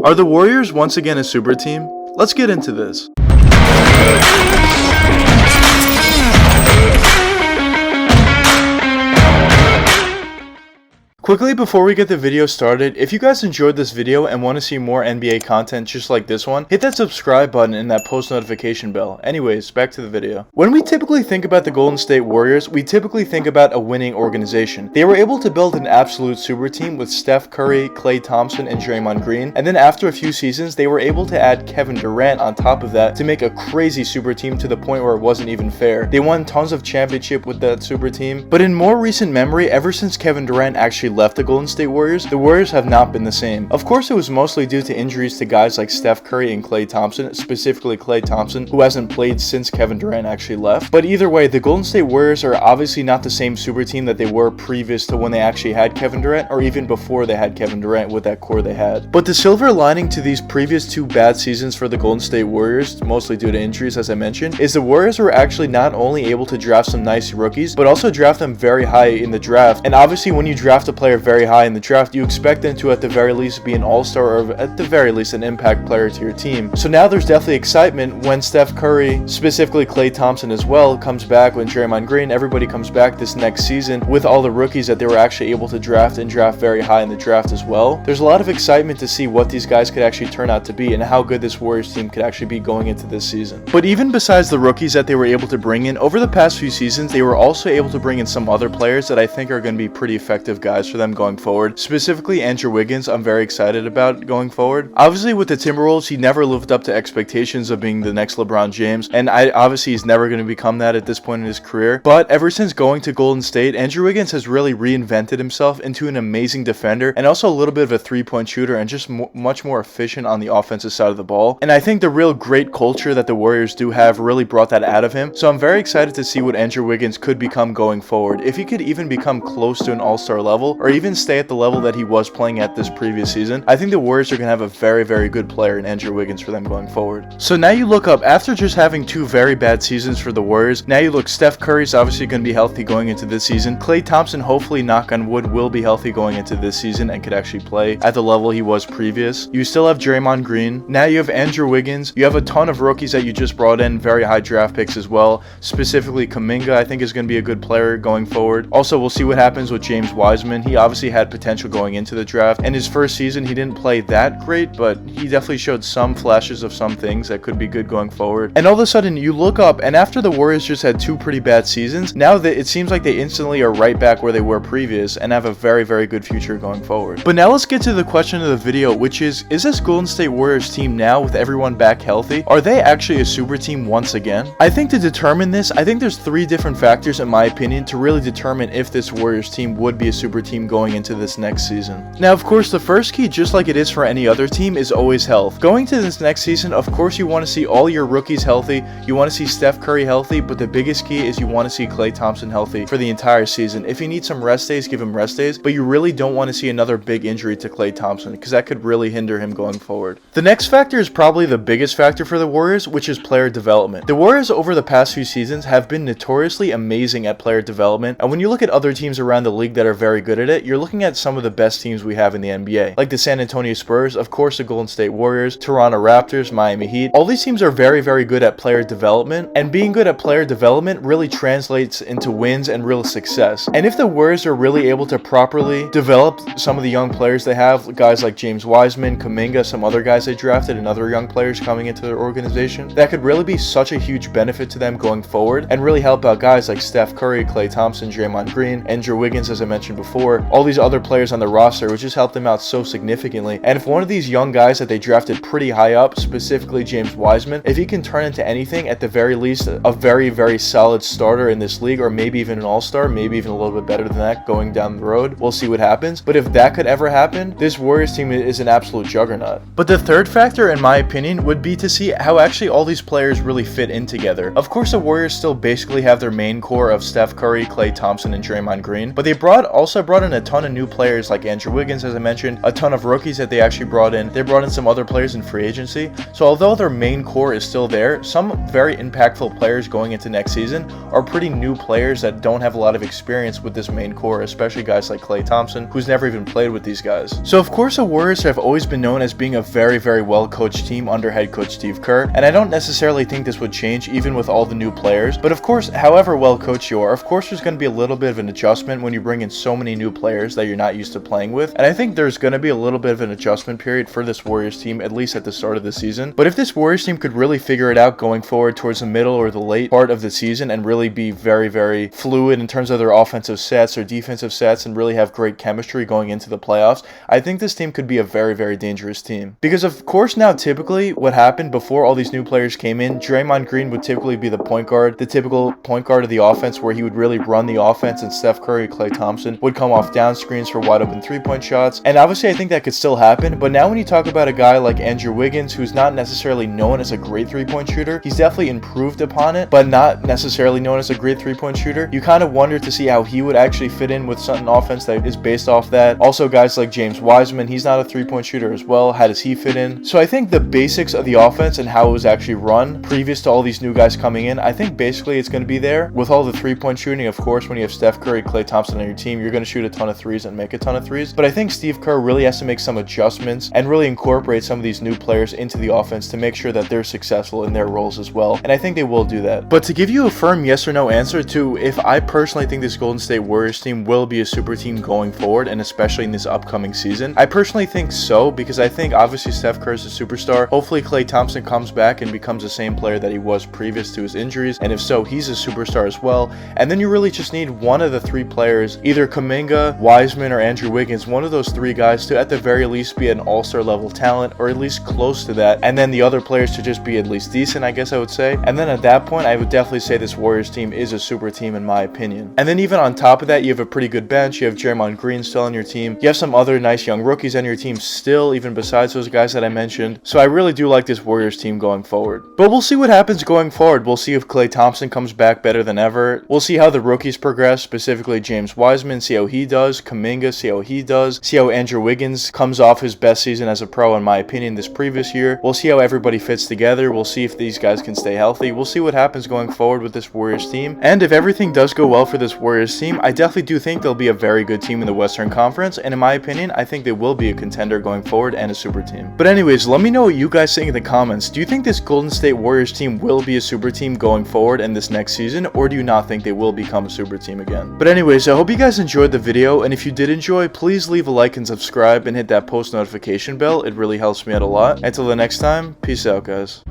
Are the Warriors once again a super team? Let's get into this. Quickly before we get the video started, if you guys enjoyed this video and want to see more NBA content just like this one, hit that subscribe button and that post notification bell. Anyways, back to the video. When we typically think about the Golden State Warriors, we typically think about a winning organization. They were able to build an absolute super team with Steph Curry, Klay Thompson, and Draymond Green, and then after a few seasons, they were able to add Kevin Durant on top of that to make a crazy super team to the point where it wasn't even fair. They won tons of championships with that super team, but in more recent memory, ever since Kevin Durant actually left the Golden State Warriors, the Warriors have not been the same. Of course, it was mostly due to injuries to guys like Steph Curry and Klay Thompson, specifically Klay Thompson, who hasn't played since Kevin Durant actually left. But either way, the Golden State Warriors are obviously not the same super team that they were previous to when they actually had Kevin Durant, or even before they had Kevin Durant with that core they had. But the silver lining to these previous two bad seasons for the Golden State Warriors, mostly due to injuries as I mentioned, is the Warriors were actually not only able to draft some nice rookies, but also draft them very high in the draft. And obviously when you draft a player very high in the draft, you expect them to at the very least be an all-star or at the very least an impact player to your team. So now there's definitely excitement when Steph Curry, specifically Klay Thompson as well, comes back, when Draymond Green, everybody comes back this next season with all the rookies that they were actually able to draft and draft very high in the draft as well. There's a lot of excitement to see what these guys could actually turn out to be and how good this Warriors team could actually be going into this season. But even besides the rookies that they were able to bring in, over the past few seasons, they were also able to bring in some other players that I think are going to be pretty effective guys for them going forward. Specifically, Andrew Wiggins, I'm very excited about going forward. Obviously, with the Timberwolves, he never lived up to expectations of being the next LeBron James, and obviously he's never going to become that at this point in his career. But ever since going to Golden State, Andrew Wiggins has really reinvented himself into an amazing defender and also a little bit of a three-point shooter and just much more efficient on the offensive side of the ball. And I think the real great culture that the Warriors do have really brought that out of him. So I'm very excited to see what Andrew Wiggins could become going forward. If he could even become close to an all-star level or even stay at the level that he was playing at this previous season, I think the Warriors are going to have a very, very good player in Andrew Wiggins for them going forward. So now you look up, after just having two very bad seasons for the Warriors, now you look, Steph Curry's obviously going to be healthy going into this season. Klay Thompson, hopefully, knock on wood, will be healthy going into this season and could actually play at the level he was previous. You still have Draymond Green. Now you have Andrew Wiggins. You have a ton of rookies that you just brought in, very high draft picks as well. Specifically, Kuminga, I think, is going to be a good player going forward. Also, we'll see what happens with James Wiseman. He obviously had potential going into the draft, and his first season he didn't play that great, but he definitely showed some flashes of some things that could be good going forward. And all of a sudden you look up, and after the Warriors just had two pretty bad seasons, now that it seems like they instantly are right back where they were previous and have a very, very good future going forward. But now let's get to the question of the video, which is this Golden State Warriors team now, with everyone back healthy, are they actually a super team once again? I think to determine this, I think there's three different factors in my opinion to really determine if this Warriors team would be a super team going into this next season. Now, of course, the first key, just like it is for any other team, is always health. Going to this next season, of course, you want to see all your rookies healthy. You want to see Steph Curry healthy, but the biggest key is you want to see Klay Thompson healthy for the entire season. If he needs some rest days, give him rest days, but you really don't want to see another big injury to Klay Thompson because that could really hinder him going forward. The next factor is probably the biggest factor for the Warriors, which is player development. The Warriors over the past few seasons have been notoriously amazing at player development, and when you look at other teams around the league that are very good at it, you're looking at some of the best teams we have in the NBA, like the San Antonio Spurs, of course the Golden State Warriors, Toronto Raptors, Miami Heat. All these teams are very, very good at player development, and being good at player development really translates into wins and real success. And if the Warriors are really able to properly develop some of the young players they have, guys like James Wiseman, Kuminga, some other guys they drafted, and other young players coming into their organization, that could really be such a huge benefit to them going forward and really help out guys like Steph Curry, Klay Thompson, Draymond Green, Andrew Wiggins, as I mentioned before. All these other players on the roster would just help them out so significantly. And if one of these young guys that they drafted pretty high up, specifically James Wiseman, if he can turn into anything, at the very least a very, very solid starter in this league, or maybe even an all-star, maybe even a little bit better than that going down the road, we'll see what happens. But if that could ever happen, this Warriors team is an absolute juggernaut. But the third factor, in my opinion, would be to see how actually all these players really fit in together. Of course, the Warriors still basically have their main core of Steph Curry, Klay Thompson, and Draymond Green, but they also brought in in a ton of new players like Andrew Wiggins, as I mentioned, a ton of rookies that they actually brought in. They brought in some other players in free agency. So although their main core is still there, some very impactful players going into next season are pretty new players that don't have a lot of experience with this main core, especially guys like Klay Thompson, who's never even played with these guys. So of course the Warriors have always been known as being a very, very well coached team under head coach Steve Kerr, and I don't necessarily think this would change even with all the new players. But of course, however well coached you are, of course there's going to be a little bit of an adjustment when you bring in so many new players that you're not used to playing with, and I think there's going to be a little bit of an adjustment period for this Warriors team, at least at the start of the season. But if this Warriors team could really figure it out going forward towards the middle or the late part of the season and really be very, very fluid in terms of their offensive sets or defensive sets and really have great chemistry going into the playoffs, I think this team could be a very, very dangerous team. Because of course now typically what happened before all these new players came in, Draymond Green would typically be the point guard, the typical point guard of the offense where he would really run the offense, and Steph Curry, Klay Thompson would come off down screens for wide open 3-point shots. And obviously I think that could still happen, but now when you talk about a guy like Andrew Wiggins, who's not necessarily known as a great 3-point shooter, he's definitely improved upon it, but not necessarily known as a great 3-point shooter. You kind of wonder to see how he would actually fit in with something offense that is based off that. Also guys like James Wiseman, he's not a 3-point shooter as well. How does he fit in? So I think the basics of the offense and how it was actually run previous to all these new guys coming in, I think basically it's going to be there with all the 3-point shooting. Of course, when you have Steph Curry, Klay Thompson on your team, you're going to shoot a ton of threes and make a ton of threes. But I think Steve Kerr really has to make some adjustments and really incorporate some of these new players into the offense to make sure that they're successful in their roles as well. And I think they will do that. But to give you a firm yes or no answer to if I personally think this Golden State Warriors team will be a super team going forward, and especially in this upcoming season, I personally think so, because I think obviously Steph Kerr is a superstar. Hopefully Klay Thompson comes back and becomes the same player that he was previous to his injuries, and if so, he's a superstar as well. And then you really just need one of the three players, either Kuminga, Wiseman, or Andrew Wiggins, one of those three guys to at the very least be an all-star level talent, or at least close to that, and then the other players to just be at least decent, I guess I would say. And then at that point, I would definitely say this Warriors team is a super team in my opinion. And then even on top of that, you have a pretty good bench. You have Draymond Green still on your team. You have some other nice young rookies on your team still, even besides those guys that I mentioned. So I really do like this Warriors team going forward. But we'll see what happens going forward. We'll see if Klay Thompson comes back better than ever. We'll see how the rookies progress, specifically James Wiseman, see how he does. Kuminga, see how he does. See how Andrew Wiggins comes off his best season as a pro, in my opinion, this previous year. We'll see how everybody fits together. We'll see if these guys can stay healthy. We'll see what happens going forward with this Warriors team. And if everything does go well for this Warriors team, I definitely do think they'll be a very good team in the Western Conference. And in my opinion, I think they will be a contender going forward and a super team. But anyways, let me know what you guys think in the comments. Do you think this Golden State Warriors team will be a super team going forward in this next season, or do you not think they will become a super team again? But anyways, I hope you guys enjoyed the video, and if you did enjoy, please leave a like and subscribe and hit that post notification bell. It really helps me out a lot. Until the next time, peace out, guys.